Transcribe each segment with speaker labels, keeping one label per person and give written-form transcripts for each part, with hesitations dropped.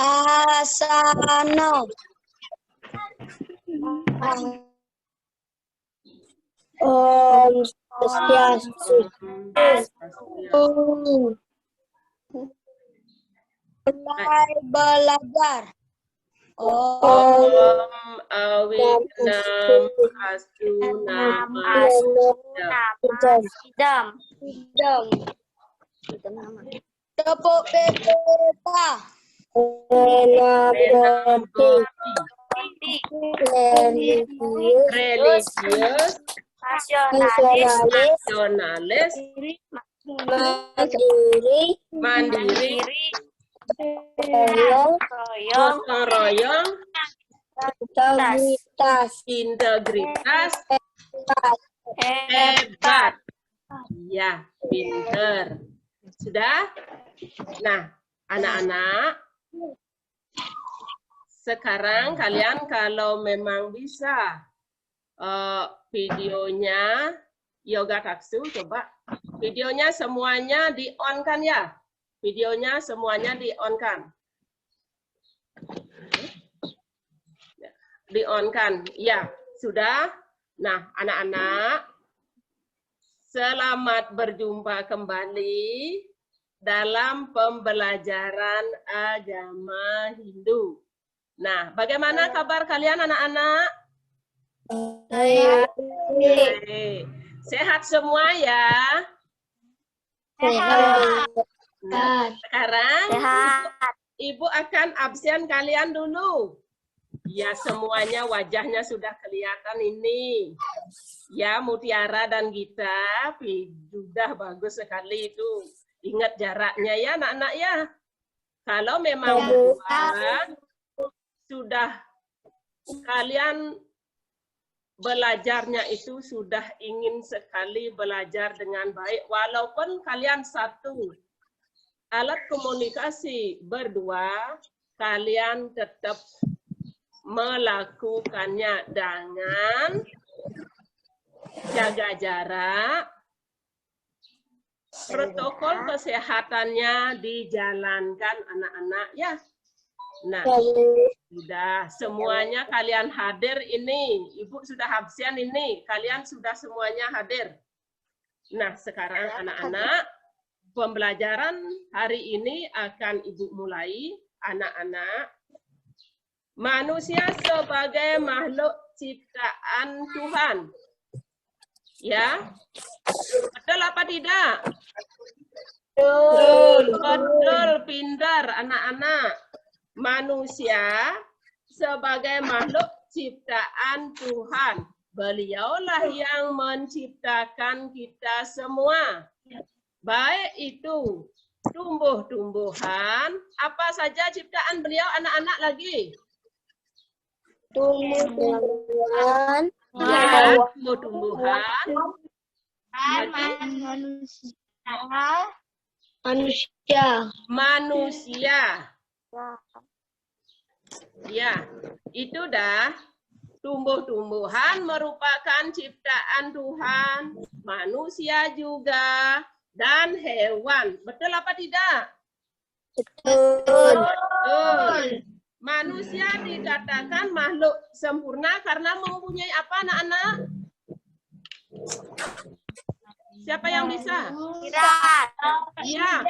Speaker 1: Asana. Om Swastiastu. Mulai belajar.
Speaker 2: Om Awignam Astu Nama
Speaker 1: Sidam. Tepuk pepeta.
Speaker 2: religius nasionalis mandiri gotong royong integritas hebat. Ya, pinter. Sudah? Nah, anak-anak, sekarang kalian kalau memang bisa videonya Yoga Taksu, coba videonya semuanya di-on kan ya? Videonya semuanya di-on kan? Di-on kan? Ya, sudah. Nah, anak-anak, selamat berjumpa kembali dalam pembelajaran agama Hindu. Nah, bagaimana kabar kalian anak-anak? Sehat semua ya?
Speaker 1: Sehat.
Speaker 2: Nah, sekarang Ibu akan absen kalian dulu. Ya, semuanya wajahnya sudah kelihatan ini. Ya, Mutiara dan Gita sudah bagus sekali itu. Ingat jaraknya ya, anak-anak ya. Kalau memang berdua sudah kalian belajarnya itu sudah ingin sekali belajar dengan baik, walaupun kalian satu alat komunikasi berdua, kalian tetap melakukannya dengan jaga jarak, protokol kesehatannya dijalankan anak-anak ya. Nah, sudah semuanya kalian hadir ini. Ibu sudah absen ini. Kalian sudah semuanya hadir. Nah, sekarang anak-anak, pembelajaran hari ini akan Ibu mulai. Anak-anak, manusia sebagai makhluk ciptaan Tuhan. Ya, betul apa tidak? Betul, pintar anak-anak. Manusia sebagai makhluk ciptaan Tuhan. Beliaulah yang menciptakan kita semua. Baik itu tumbuh-tumbuhan, apa saja ciptaan beliau anak-anak lagi?
Speaker 1: Tumbuh-tumbuhan.
Speaker 2: Ya, tumbuh-tumbuhan. Manusia. Ya, itu dah. Tumbuh-tumbuhan merupakan ciptaan Tuhan, manusia juga, dan hewan. Betul apa tidak?
Speaker 1: Betul.
Speaker 2: Betul. Manusia dikatakan makhluk sempurna karena mempunyai apa anak-anak? Siapa yang bisa? Ya,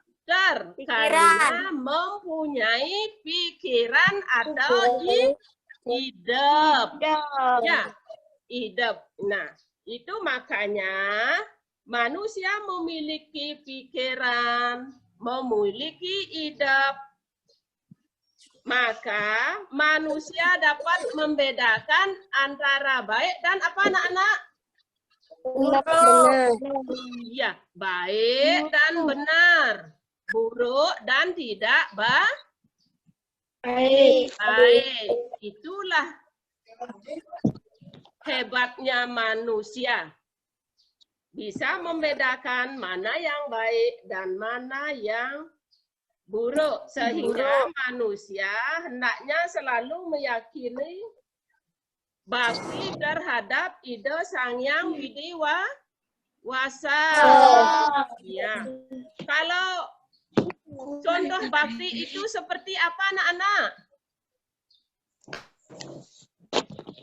Speaker 2: pintar. Karena mempunyai pikiran atau hidup. Ya, hidup. Nah, itu makanya manusia memiliki pikiran, memiliki hidup. Maka manusia dapat membedakan antara baik dan apa anak-anak? Iya, baik dan benar. Buruk dan tidak baik. Itulah hebatnya manusia. Bisa membedakan mana yang baik dan mana yang buruk. Sehingga manusia hendaknya selalu meyakini bakti terhadap ide Sang Hyang Widi Wasa. Ya. Kalau Contoh bakti itu seperti apa anak-anak?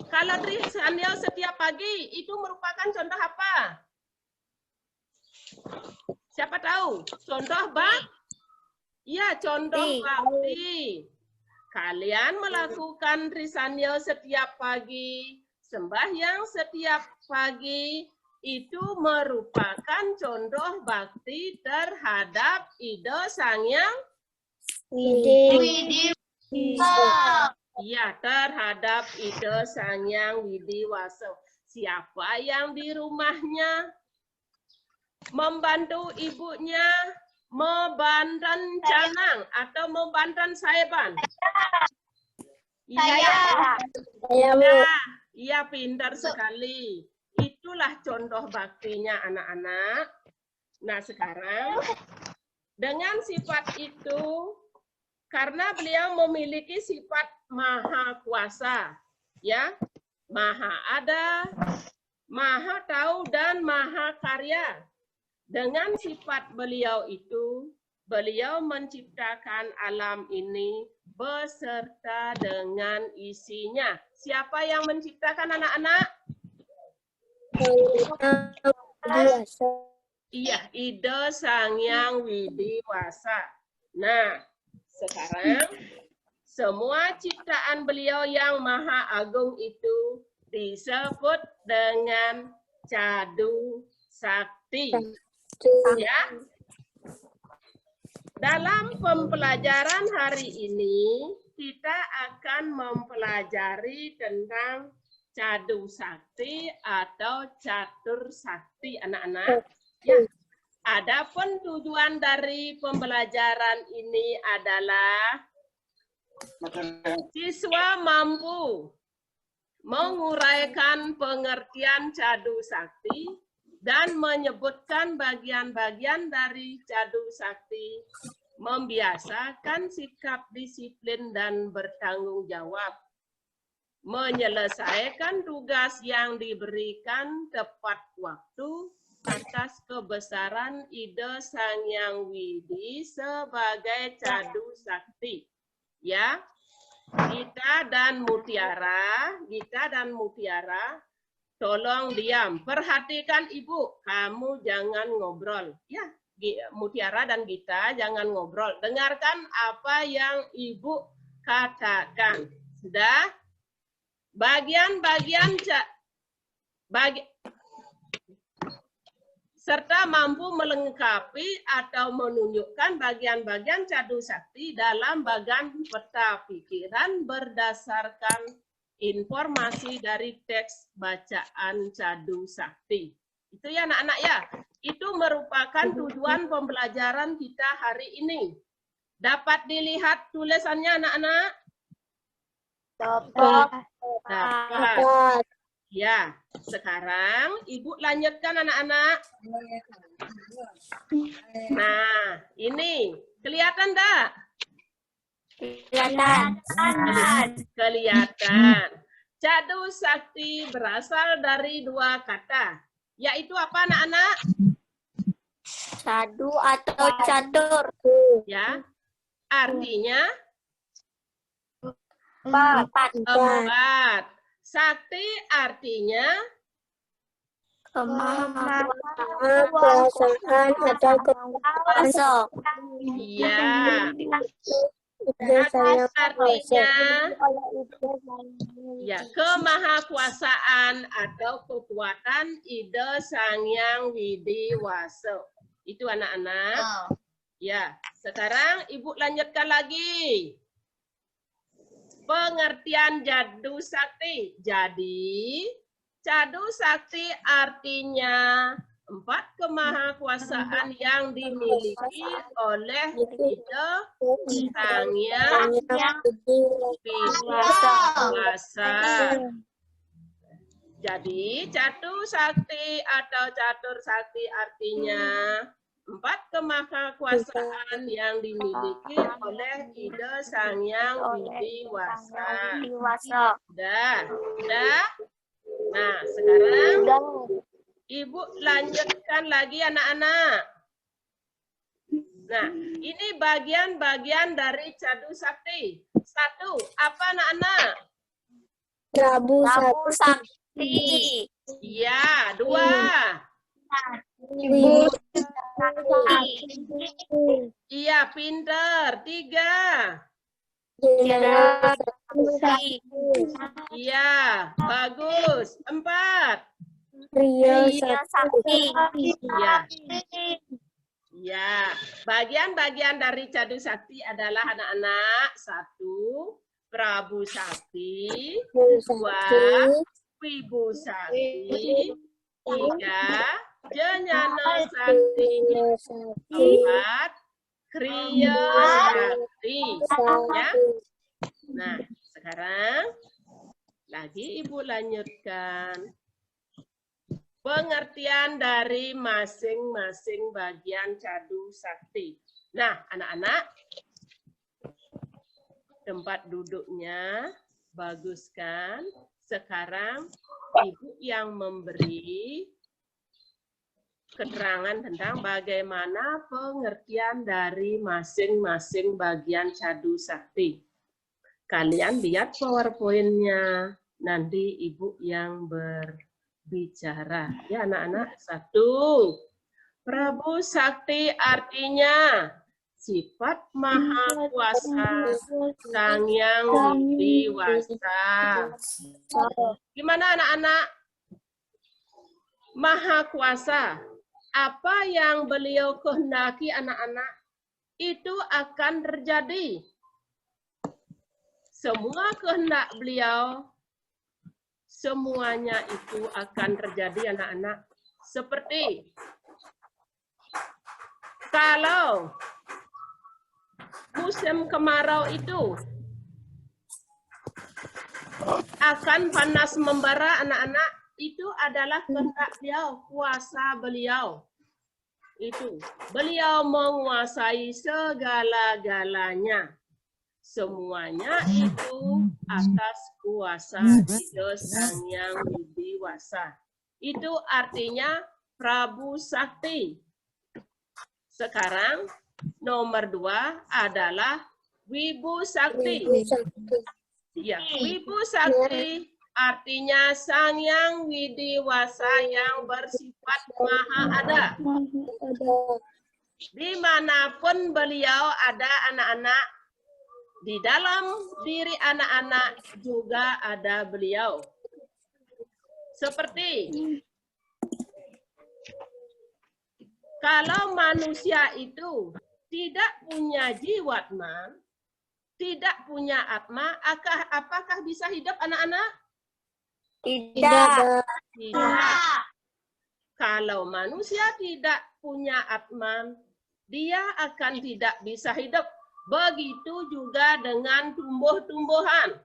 Speaker 2: Kalau Trisandyo setiap pagi itu merupakan contoh apa? Siapa tahu? Contoh ya, contoh bakti. Kalian melakukan Trisandyo setiap pagi, sembahyang setiap pagi, itu merupakan contoh bakti terhadap ide Sang Hyang
Speaker 1: Widi.
Speaker 2: Ya, terhadap ide Sang Hyang Widi Wasa. Siapa yang di rumahnya membantu ibunya membantan canang atau membantan saiban? Iya,
Speaker 1: Saya, Bu.
Speaker 2: iya, pintar sekali. Itulah contoh baktinya anak-anak. Nah, sekarang dengan sifat itu, karena beliau memiliki sifat maha kuasa, ya, maha ada, maha tahu, dan maha karya. Dengan sifat beliau itu, beliau menciptakan alam ini beserta dengan isinya. Siapa yang menciptakan anak-anak? Iya, ide Sang Hyang Widi Wasa. Nah, sekarang semua ciptaan beliau yang maha agung itu disebut dengan Cadu Sakti. Ya. Dalam pembelajaran hari ini, kita akan mempelajari tentang Cadu Sakti atau Catur Sakti, anak-anak. Ya. Adapun tujuan dari pembelajaran ini adalah siswa mampu menguraikan pengertian Cadu Sakti dan menyebutkan bagian-bagian dari Cadu Sakti, membiasakan sikap disiplin dan bertanggung jawab, menyelesaikan tugas yang diberikan tepat waktu atas kebesaran ide Sang Hyang Widi sebagai Cadu Sakti. Ya, Gita dan Mutiara, tolong diam. Perhatikan Ibu, kamu jangan ngobrol. Ya, Mutiara dan Gita jangan ngobrol. Dengarkan apa yang Ibu katakan. Sudah? Bagian-bagian serta mampu melengkapi atau menunjukkan bagian-bagian Cadu Sakti dalam bagan peta pikiran berdasarkan informasi dari teks bacaan Cadu Sakti. Itu ya anak-anak ya. Itu merupakan tujuan pembelajaran kita hari ini. Dapat dilihat tulisannya anak-anak? Dapat. Ya, sekarang Ibu lanjutkan anak-anak. Nah, ini kelihatan enggak? Kelihatan. Cadu Sakti berasal dari dua kata. Yaitu apa anak-anak?
Speaker 1: Cadu atau catur.
Speaker 2: Ya. Artinya?
Speaker 1: Empat.
Speaker 2: Sakti artinya?
Speaker 1: Kemahakuasaan atau kekuasaan.
Speaker 2: Iya. Artinya ya, kemahakuasaan atau kekuatan ide Sang Hyang Widi Wasa. Itu anak-anak. Ya, sekarang Ibu lanjutkan lagi. Pengertian Cadu Sakti. Jadi, Cadu Sakti artinya 4 kemahakuasaan yang dimiliki oleh ide Sang Hyang Widi Wasa. Jadi, Cadu Sakti atau Catur Sakti artinya 4 kemahakuasaan yang dimiliki oleh ide Sang Hyang Widi Wasa. Udah. Nah, sekarang Ibu lanjutkan lagi anak-anak. Nah, ini bagian-bagian dari Cadu Sakti. 1, apa anak-anak?
Speaker 1: Prabu Sakti.
Speaker 2: Iya, 2.
Speaker 1: Ibu Sakti.
Speaker 2: Iya, pinter. 3.
Speaker 1: Jenderal Sakti.
Speaker 2: Iya, bagus. 4.
Speaker 1: Rio Sakti.
Speaker 2: Iya. Ya, bagian-bagian dari Cadu Sakti adalah anak-anak 1, Prabu Sakti, 2, Wibu Sakti, 3, Jenyana Sakti, 4, Kriya Sakti. Ya. Nah, sekarang lagi Ibu lanjutkan. Pengertian dari masing-masing bagian Cadu Sakti. Nah, anak-anak, tempat duduknya bagus kan? Sekarang Ibu yang memberi keterangan tentang bagaimana pengertian dari masing-masing bagian Cadu Sakti. Kalian lihat PowerPoint-nya, nanti Ibu yang bicara. Ya anak-anak, 1. Prabu Sakti artinya sifat maha kuasa Sang Yang Widi Wasa. Gimana anak-anak? Maha kuasa. Apa yang beliau kehendaki anak-anak, itu akan terjadi. Semua kehendak beliau, semuanya itu akan terjadi anak-anak. Seperti kalau musim kemarau itu akan panas membara anak-anak, itu adalah kehendak beliau, kuasa beliau. Itu beliau menguasai segala-galanya. Semuanya itu atas kuasa Sang Yang Widi Wasa. Itu artinya Prabu Sakti. Sekarang nomor 2 adalah Wibu Sakti. Ya, Wibu Sakti artinya Sang Yang Widi Wasa yang bersifat maha ada. Dimanapun beliau ada anak-anak, di dalam diri anak-anak juga ada beliau. Seperti kalau manusia itu tidak punya jiwatma, tidak punya atma, apakah bisa hidup anak-anak?
Speaker 1: Tidak.
Speaker 2: Tidak. Kalau manusia tidak punya atma, dia akan tidak bisa hidup. Begitu juga dengan tumbuh-tumbuhan.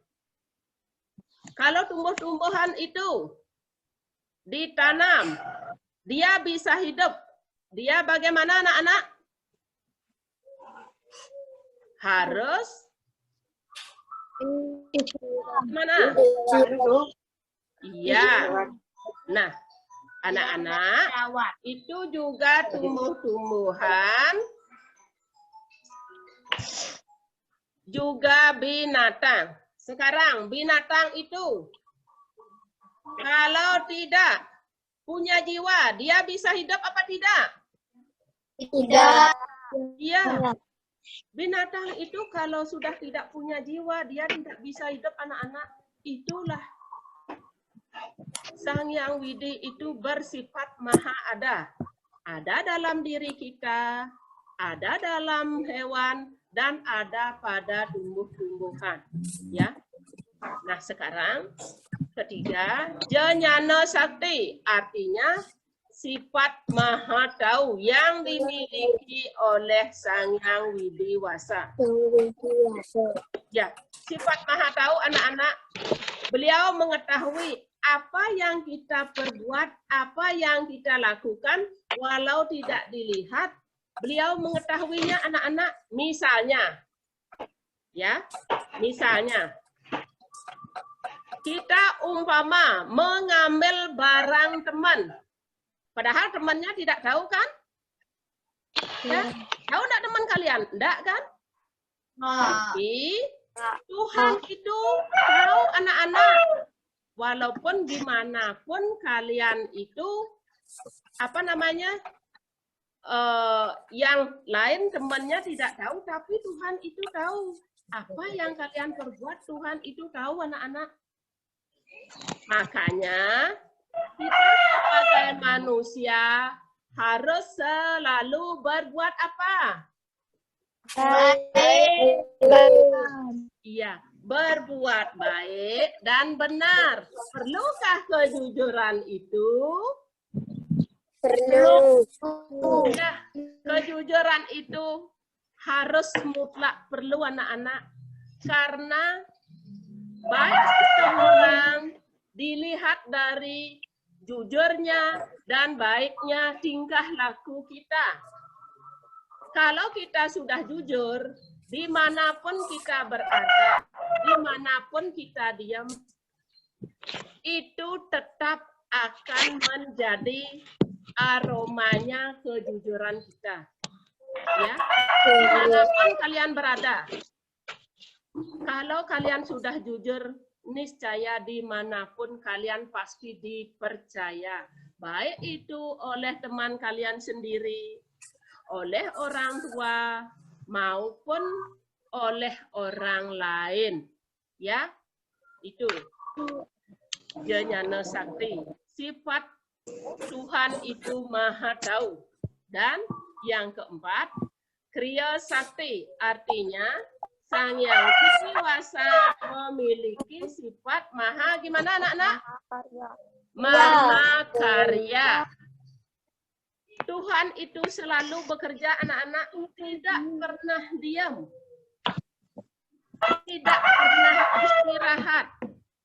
Speaker 2: Kalau tumbuh-tumbuhan itu ditanam, dia bisa hidup. Dia bagaimana anak-anak? Harus mana? Iya. Nah, anak-anak, itu juga tumbuh-tumbuhan, juga binatang. Sekarang binatang itu kalau tidak punya jiwa, dia bisa hidup apa tidak?
Speaker 1: Tidak.
Speaker 2: Iya. Binatang itu kalau sudah tidak punya jiwa, dia tidak bisa hidup anak-anak. Itulah Sang Yang Widi itu bersifat maha ada. Ada dalam diri kita, ada dalam hewan, dan ada pada tumbuh-tumbuhan. Ya. Nah, sekarang ketiga, Jenyana Sakti artinya sifat maha tahu yang dimiliki oleh Sang Yang Widi Wasa. Ya, sifat maha tahu anak-anak, beliau mengetahui apa yang kita perbuat, apa yang kita lakukan, walau tidak dilihat, beliau mengetahuinya anak-anak. Misalnya, ya, misalnya, kita umpama mengambil barang teman, padahal temannya tidak tahu kan? Ya, Tahu enggak teman kalian? Enggak kan? Tapi Tuhan itu tahu anak-anak. Walaupun dimanapun kalian itu apa namanya yang lain temannya tidak tahu, tapi Tuhan itu tahu apa yang kalian perbuat. Tuhan itu tahu anak-anak. Makanya kita sebagai manusia harus selalu berbuat apa? Iya, berbuat baik dan benar. Perlukah kejujuran itu?
Speaker 1: Perlu.
Speaker 2: Ya, kejujuran itu harus mutlak perlu anak-anak. Karena baik seseorang dilihat dari jujurnya dan baiknya tingkah laku kita. Kalau kita sudah jujur, dimanapun kita berada, dimanapun kita diam, itu tetap akan menjadi aromanya kejujuran kita. Ya, dimanapun kalian berada, kalau kalian sudah jujur, niscaya dimanapun kalian pasti dipercaya. Baik itu oleh teman kalian sendiri, oleh orang tua, maupun oleh orang lain. Ya, itu Jnana Sakti. Sifat Tuhan itu maha tahu. Dan yang keempat, Kriya Sakti. Artinya, Sang Yang Widi Wasa memiliki sifat maha gimana anak-anak? Maha karya. Tuhan itu selalu bekerja anak-anak, tidak pernah diam. Tidak pernah istirahat.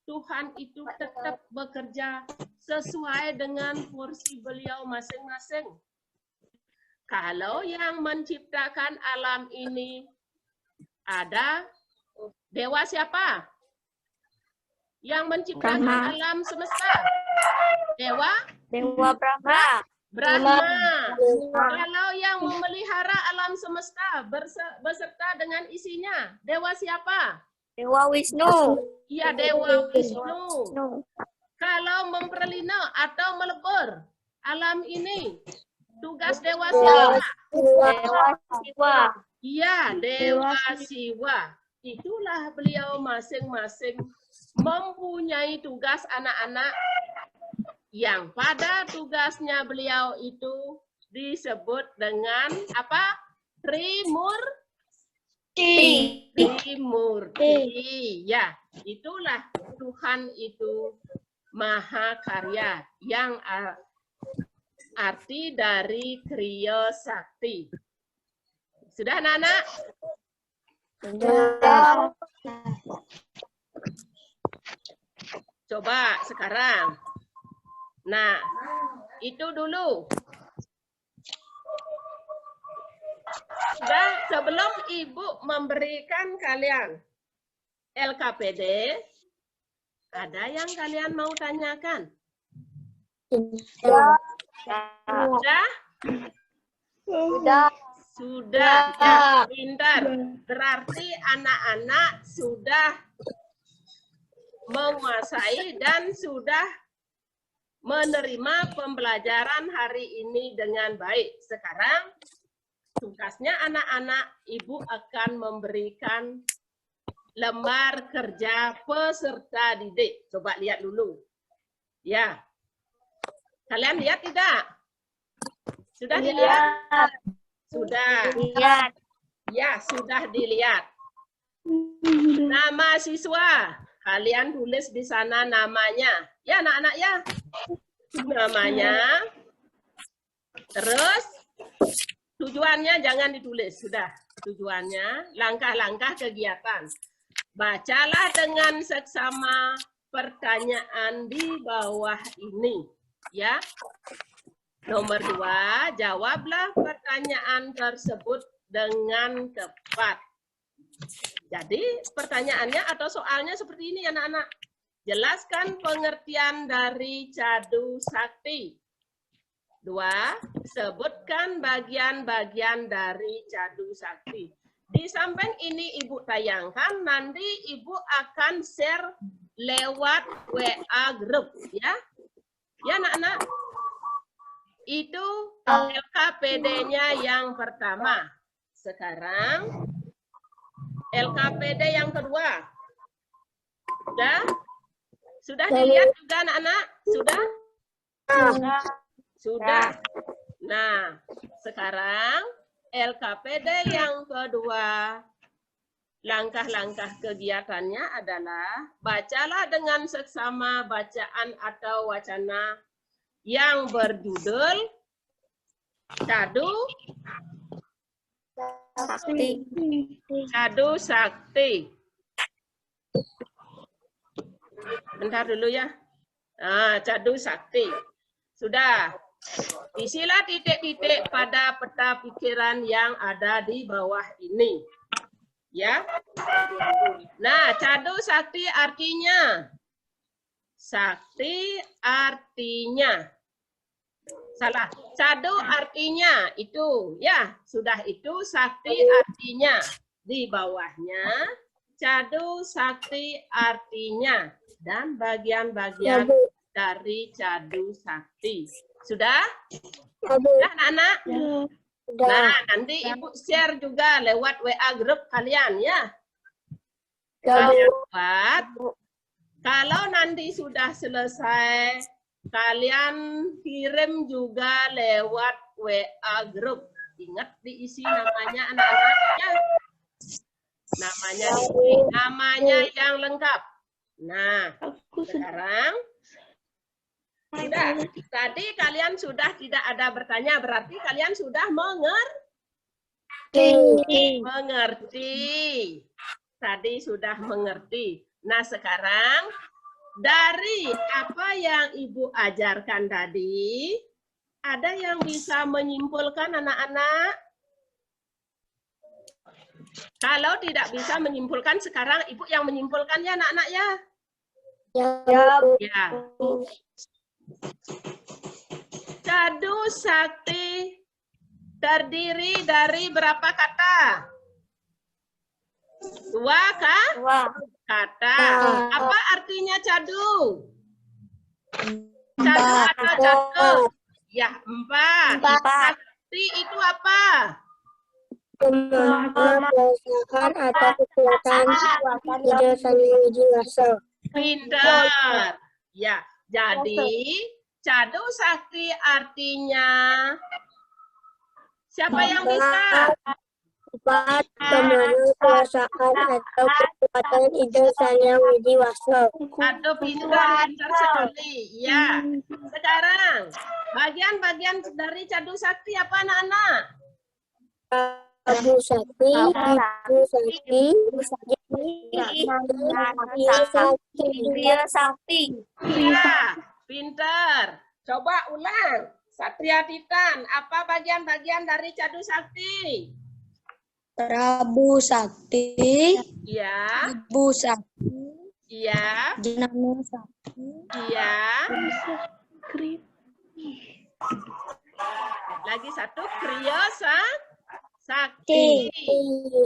Speaker 2: Tuhan itu tetap bekerja sesuai dengan porsi beliau masing-masing. Kalau yang menciptakan alam ini ada dewa siapa? Yang menciptakan alam semesta? Dewa?
Speaker 1: Dewa Brahma.
Speaker 2: Brahma. Kalau yang memelihara alam semesta beserta dengan isinya, dewa siapa?
Speaker 1: Dewa Wisnu.
Speaker 2: Iya, Dewa Wisnu. Kalau memperlina atau melebur alam ini, tugas dewa siapa?
Speaker 1: Dewa Siwa.
Speaker 2: Iya, Dewa Siwa. Itulah beliau masing-masing mempunyai tugas anak-anak yang pada tugasnya beliau itu disebut dengan apa? Trimurti. Ya, itulah Tuhan itu maha karya yang arti dari Kriya Sakti. Sudah anak-anak?
Speaker 1: Sudah.
Speaker 2: Coba sekarang. Nah, itu dulu. Sudah, sebelum Ibu memberikan kalian LKPD, ada yang kalian mau tanyakan?
Speaker 1: Sudah.
Speaker 2: Sudah?
Speaker 1: Sudah.
Speaker 2: Sudah, ya, pintar. Berarti anak-anak sudah menguasai dan sudah menerima pembelajaran hari ini dengan baik. Sekarang tugasnya anak-anak, Ibu akan memberikan lembar kerja peserta didik. Coba lihat dulu. Ya. Kalian lihat tidak? Sudah dilihat? Sudah.
Speaker 1: Lihat.
Speaker 2: Ya, sudah dilihat. Nama siswa. Kalian tulis di sana namanya. Ya, anak-anak ya. Namanya. Terus tujuannya jangan ditulis. Sudah. Tujuannya, langkah-langkah kegiatan. Bacalah dengan seksama pertanyaan di bawah ini. Ya. Nomor 2, jawablah pertanyaan tersebut dengan tepat. Jadi pertanyaannya atau soalnya seperti ini anak-anak. Jelaskan pengertian dari Cadu Sakti. 2. Sebutkan bagian-bagian dari Cadu Sakti. Di samping ini Ibu tayangkan, nanti Ibu akan share lewat WA grup ya. Ya anak-anak. Itu LKPD-nya yang pertama. Sekarang LKPD yang kedua. Sudah dilihat juga anak-anak? Sudah? Sudah. Nah, sekarang LKPD yang kedua. Langkah-langkah kegiatannya adalah bacalah dengan seksama bacaan atau wacana yang berjudul Cadu
Speaker 1: Sakti.
Speaker 2: Cadu Sakti. Bentar dulu ya. Nah, Cadu Sakti. Sudah. Isilah titik-titik pada peta pikiran yang ada di bawah ini. Ya. Nah, Cadu Sakti artinya. Sakti artinya. Salah. Cadu artinya itu. Ya, sudah itu Sakti artinya. Di bawahnya Cadu Sakti artinya. Dan bagian-bagian dari Cadu Sakti. Sudah? Sudah, anak-anak? Nah, nanti Ibu share juga lewat WA grup kalian ya. Kalau nanti sudah selesai, kalian kirim juga lewat WA grup. Ingat diisi namanya anak-anaknya. Namanya yang lengkap. Nah, sekarang sudah. Tadi kalian sudah tidak ada bertanya, berarti kalian sudah mengerti. Tadi sudah mengerti. Nah, sekarang dari apa yang Ibu ajarkan tadi, ada yang bisa menyimpulkan anak-anak? Kalau tidak bisa menyimpulkan, sekarang Ibu yang menyimpulkannya anak-anak ya? Ya. Cadu Sakti terdiri dari berapa kata? 2 kata. Apa artinya cadu? Cadu atau cadu? Ya, 4. Sakti itu apa?
Speaker 3: Merasakan atau kekuatan ide seni jiwasa.
Speaker 2: Pintar. Ya, jadi Cadu Sakti artinya siapa yang bisa?
Speaker 3: 4. Kekuasaan atau kekuatan ide seni jiwasa.
Speaker 2: Aduh, pintar sekali. Ya. Sekarang, bagian-bagian dari Cadu Sakti apa anak-anak?
Speaker 3: Cadu Sakti, Ibu Sakti,
Speaker 1: Satria Sakti.
Speaker 2: Iya, pintar. Coba ulang. Satria Titan, apa bagian-bagian dari Cadu Sakti?
Speaker 3: Prabu Sakti,
Speaker 2: Iya.
Speaker 3: Ibu Sakti,
Speaker 2: Iya.
Speaker 3: Jenama Sakti,
Speaker 2: Iya. Lagi satu, Kriya Sakti.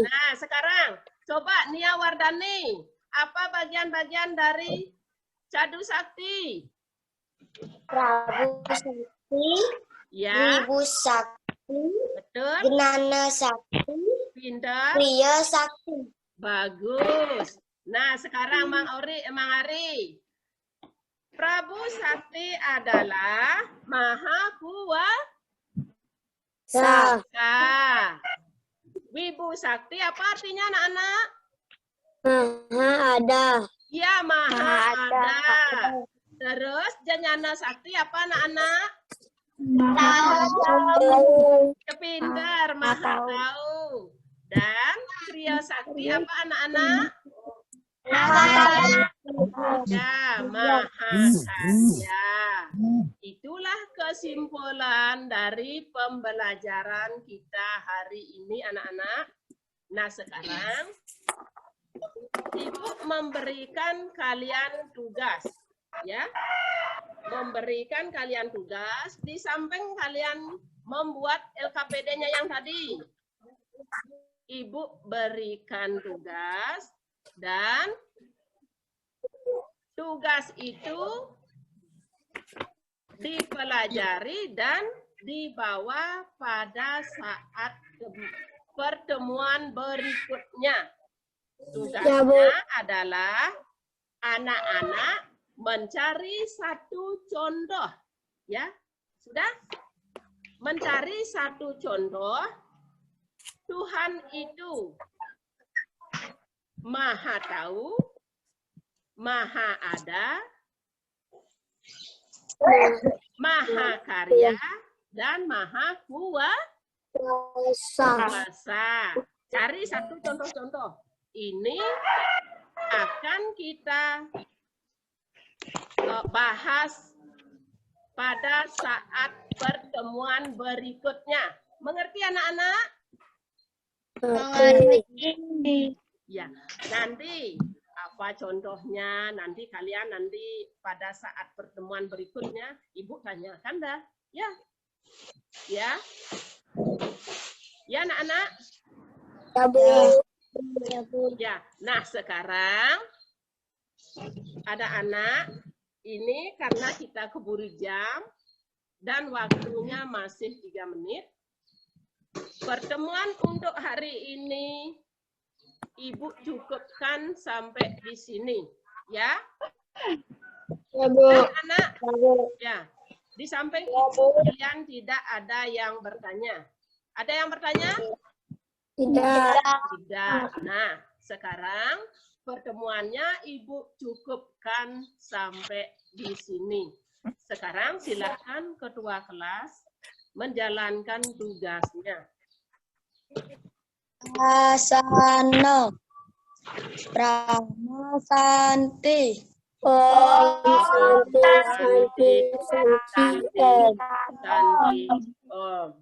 Speaker 2: Nah, sekarang coba Nia Wardani, apa bagian-bagian dari Cadu Sakti?
Speaker 3: Prabu Sakti,
Speaker 2: Ya,
Speaker 3: Ibu Sakti,
Speaker 2: betul.
Speaker 3: Jenana Sakti,
Speaker 2: Pintar.
Speaker 3: Priya Sakti.
Speaker 2: Bagus. Nah, sekarang Mang Ari. Prabu Sakti adalah Maha Kuasa. Wibu Sakti apa artinya anak-anak?
Speaker 3: Maha ada.
Speaker 2: Ya, Maha
Speaker 1: Maha
Speaker 2: ada.
Speaker 1: ada.
Speaker 2: Terus Janyana Sakti apa anak-anak?
Speaker 3: Tahu.
Speaker 2: Pintar, Maha
Speaker 1: tahu.
Speaker 2: tahu. Dan Kriya Sakti apa anak-anak? Ya, Maha Kaya. Itulah kesimpulan dari pembelajaran kita hari ini, anak-anak. Nah, sekarang Ibu memberikan kalian tugas, ya. memberikan kalian tugas, di samping kalian membuat LKPD-nya yang tadi. Ibu berikan tugas, dan tugas itu dipelajari dan dibawa pada saat pertemuan berikutnya. Tugasnya adalah anak-anak mencari satu contoh, ya, sudah? Mencari satu contoh. Tuhan itu Maha Tahu, Maha Ada, Maha Karya, dan Maha Kuasa. Cari satu contoh-contoh. Ini akan kita bahas pada saat pertemuan berikutnya. Mengerti anak-anak? Ya, nanti apa contohnya, nanti kalian pada saat pertemuan berikutnya Ibu tanyakan dah, ya. Ya. Ya, anak-anak? Ya. Nah, sekarang ada anak ini karena kita keburu jam dan waktunya masih 3 menit. Pertemuan untuk hari ini Ibu cukupkan sampai di sini, ya. Anak-anak, ya. Di samping itu kalian tidak ada yang bertanya. Ada yang bertanya? Tidak. Nah, sekarang pertemuannya Ibu cukupkan sampai di sini. Sekarang silakan ketua kelas menjalankan tugasnya.
Speaker 3: Asano Pramasanti
Speaker 2: Santi Om.